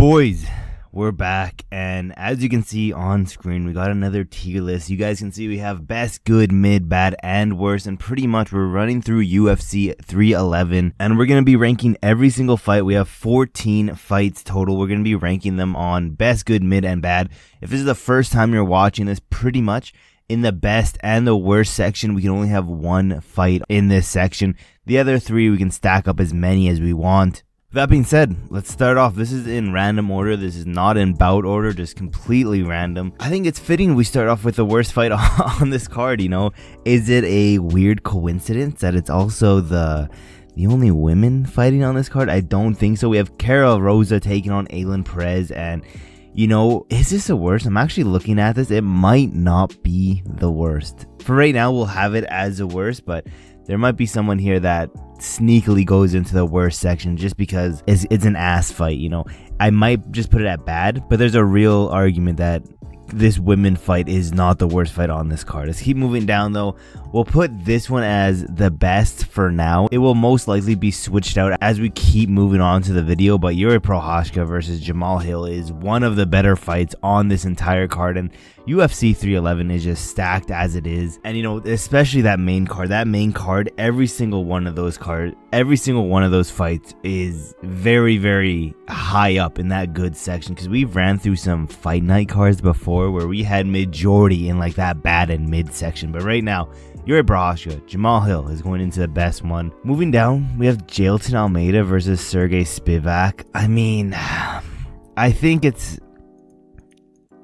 Boys, we're back, and as you can see on screen, we got another tier list. You guys can see we have best, good, mid, bad, and worst, and pretty much we're running through UFC 311, and we're going to be ranking every single fight. We have 14 fights total. We're going to be ranking them on best, good, mid, and bad. If this is the first time you're watching this, pretty much in the best and the worst section, we can only have one fight in this section. The other three, we can stack up as many as we want. That being said, let's start off. This is in random order. This is not in bout order, just completely random. I think it's fitting we start off with the worst fight on this card, you know? Is it a weird coincidence that it's also the only women fighting on this card? I don't think so. We have Cara Rosa taking on Aylin Perez, and you know, is this the worst? I'm actually looking at this. It might not be the worst. For right now, we'll have it as the worst, but there might be someone here that sneakily goes into the worst section just because it's an ass fight, you know. I might just put it at bad, but there's a real argument that this women fight is not the worst fight on this card. Let's keep moving down though. We'll put this one as the best for now. It will most likely be switched out as we keep moving on to the video, but Yuri Procházka versus Jamal Hill is one of the better fights on this entire card, and UFC 311 is just stacked as it is. And you know, especially that main card, every single one of those fights is very, very high up in that good section, because we've ran through some fight night cards before where we had majority in like that bad and mid section, but right now Yuri Procházka, Jamal Hill is going into the best one. Moving down, we have Jailton Almeida versus Sergey Spivak. I mean, I think it's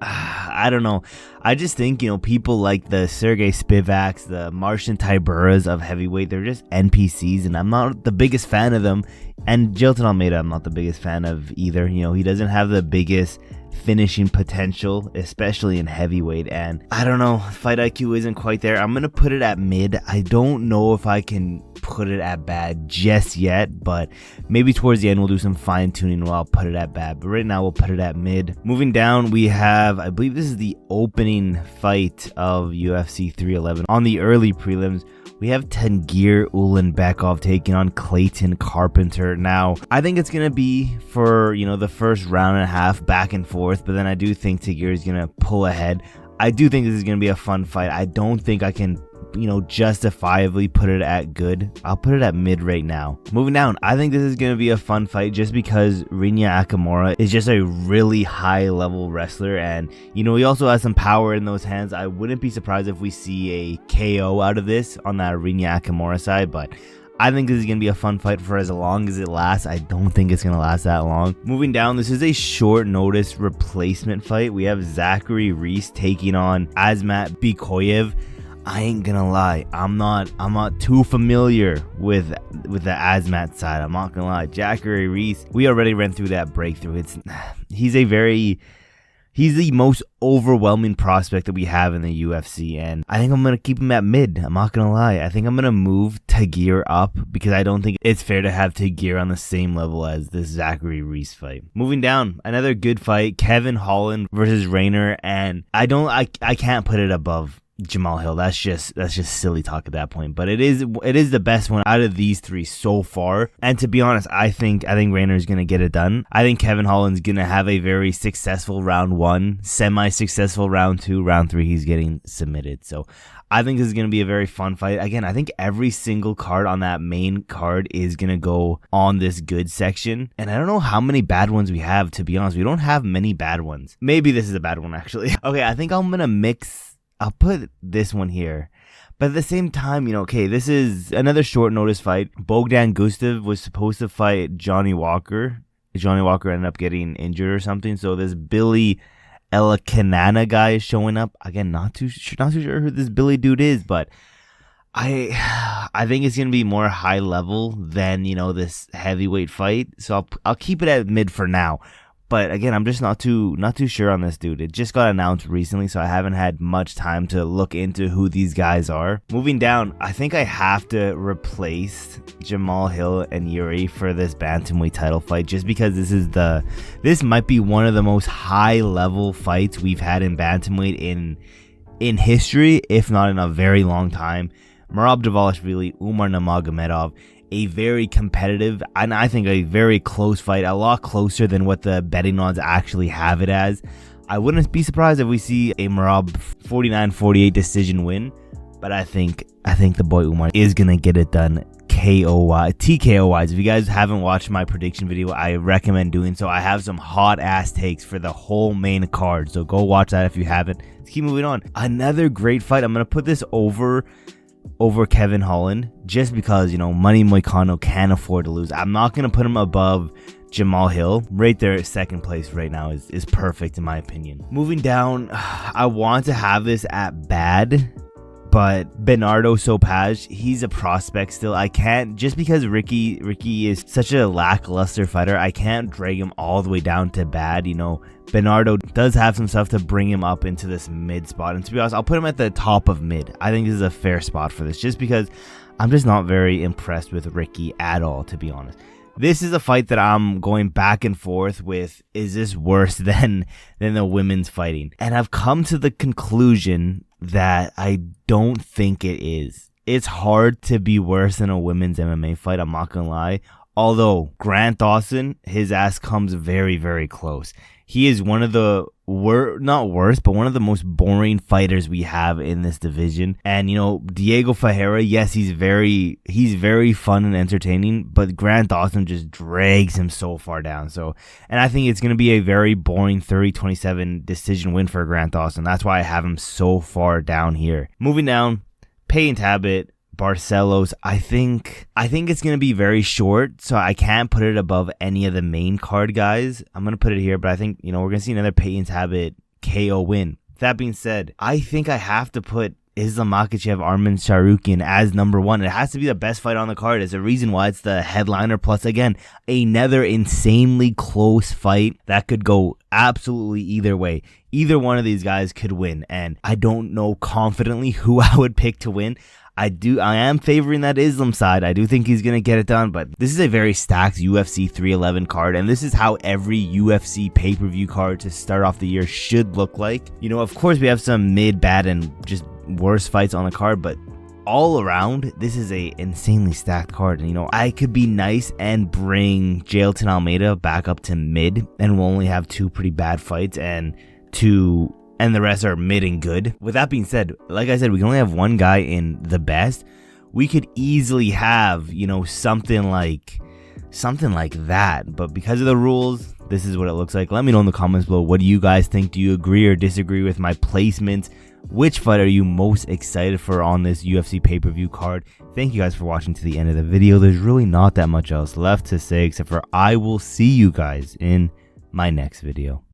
I don't know. I just think, you know, people like the Sergey Spivaks, the Marcin Tybura's of heavyweight, they're just NPCs, and I'm not the biggest fan of them. And Jailton Almeida, I'm not the biggest fan of either. You know, he doesn't have the biggest finishing potential, especially in heavyweight, and I don't know, fight IQ isn't quite there. I'm gonna put it at mid. I don't know if I can put it at bad just yet, but maybe towards the end we'll do some fine tuning while I'll put it at bad, but right now we'll put it at mid. Moving down, we have, I believe this is the opening fight of UFC 311. On the early prelims, we have Tengir Ulanbekov taking on Clayton Carpenter. Now, I think it's going to be for, you know, the first round and a half back and forth, but then I do think Tengir is going to pull ahead. I do think this is going to be a fun fight. I don't think I can, you know, justifiably put it at good. I'll put it at mid right now. Moving down, I think this is going to be a fun fight just because Rinya Akamura is just a really high level wrestler, and you know, he also has some power in those hands. I wouldn't be surprised if we see a KO out of this on that Rinya Akamura side, but I think this is going to be a fun fight for as long as it lasts. I don't think it's going to last that long. Moving down, this is a short notice replacement fight. We have Zachary Reese taking on Azmat Bikoyev. I ain't gonna lie, I'm not too familiar with the Azmat side. I'm not gonna lie. Zachary Reese, we already ran through that breakthrough. He's the most overwhelming prospect that we have in the UFC, and I think I'm gonna keep him at mid. I'm not gonna lie. I think I'm gonna move Tagir up because I don't think it's fair to have Tagir on the same level as this Zachary Reese fight. Moving down, another good fight, Kevin Holland versus Rayner, and I can't put it above Jamal Hill. That's just silly talk at that point, but it is the best one out of these three so far. And to be honest, I think Rayner is gonna get it done. I think Kevin Holland's gonna have a very successful round one, semi-successful round two, round three he's getting submitted. So I think this is gonna be a very fun fight. Again, I think every single card on that main card is gonna go on this good section, and I don't know how many bad ones we have. To be honest, we don't have many bad ones. Maybe this is a bad one actually. Okay, I think I'm gonna mix. I'll put this one here. But at the same time, you know, okay, this is another short notice fight. Bogdan Gustav was supposed to fight Johnny Walker. Johnny Walker ended up getting injured or something. So this Billy Elakanana guy is showing up. Again, not too sure who this Billy dude is, but I think it's gonna be more high level than, you know, this heavyweight fight. So I'll keep it at mid for now. But again, I'm just not too sure on this dude. It just got announced recently, so I haven't had much time to look into who these guys are. Moving down, I think I have to replace Jamal Hill and Yuri for this bantamweight title fight, just because this might be one of the most high level fights we've had in bantamweight in history, if not in a very long time. Merab Dvalishvili, Umar Nurmagomedov. a very competitive, and I think a very close fight, a lot closer than what the betting odds actually have it as. I wouldn't be surprised if we see a Merab 49-48 decision win, but I think the boy Umar is gonna get it done TKO wise. If you guys haven't watched my prediction video, I recommend doing so. I have some hot ass takes for the whole main card, so go watch that if you haven't. Let's keep moving on. Another great fight. I'm gonna put this over Kevin Holland just because, you know, Money Moicano can't afford to lose. I'm not gonna put him above Jamal Hill. Right there, second place right now is perfect in my opinion. Moving down, I want to have this at bad, but Bernardo Sopaj, he's a prospect still. I can't, just because Ricky is such a lackluster fighter, I can't drag him all the way down to bad. You know, Bernardo does have some stuff to bring him up into this mid spot, and to be honest, I'll put him at the top of mid. I think this is a fair spot for this, just because I'm just not very impressed with Ricky at all, to be honest. This is a fight that I'm going back and forth with. Is this worse than the women's fighting? And I've come to the conclusion that I don't think it is. It's hard to be worse than a women's MMA fight, I'm not gonna lie. Although Grant Dawson, his ass comes very, very close. He is one of the not worst, but one of the most boring fighters we have in this division. And you know, Diego Ferreira, yes, he's very fun and entertaining, but Grant Dawson just drags him so far down. So, and I think it's going to be a very boring 30-27 decision win for Grant Dawson. That's why I have him so far down here. Moving down, Payton Talbott, Barcelos, I think it's going to be very short, so I can't put it above any of the main card guys. I'm going to put it here, but I think, you know, we're going to see another Payton Talbott KO win. That being said, I think I have to put Islam Makhachev, Arman Tsarukyan as number one. It has to be the best fight on the card. There's a reason why it's the headliner, plus again, another insanely close fight that could go absolutely either way. Either one of these guys could win, and I don't know confidently who I would pick to win. I am favoring that Islam side. I do think he's going to get it done, but this is a very stacked UFC 311 card, and this is how every UFC pay-per-view card to start off the year should look like. You know, of course, we have some mid, bad, and just worse fights on the card, but all around, this is a insanely stacked card. And, you know, I could be nice and bring Jailton Almeida back up to mid, and we'll only have two pretty bad fights, and the rest are mid and good. With that being said, like I said, we can only have one guy in the best. We could easily have, you know, something like that. But because of the rules, this is what it looks like. Let me know in the comments below. What do you guys think? Do you agree or disagree with my placements? Which fight are you most excited for on this UFC pay-per-view card? Thank you guys for watching to the end of the video. There's really not that much else left to say, except for I will see you guys in my next video.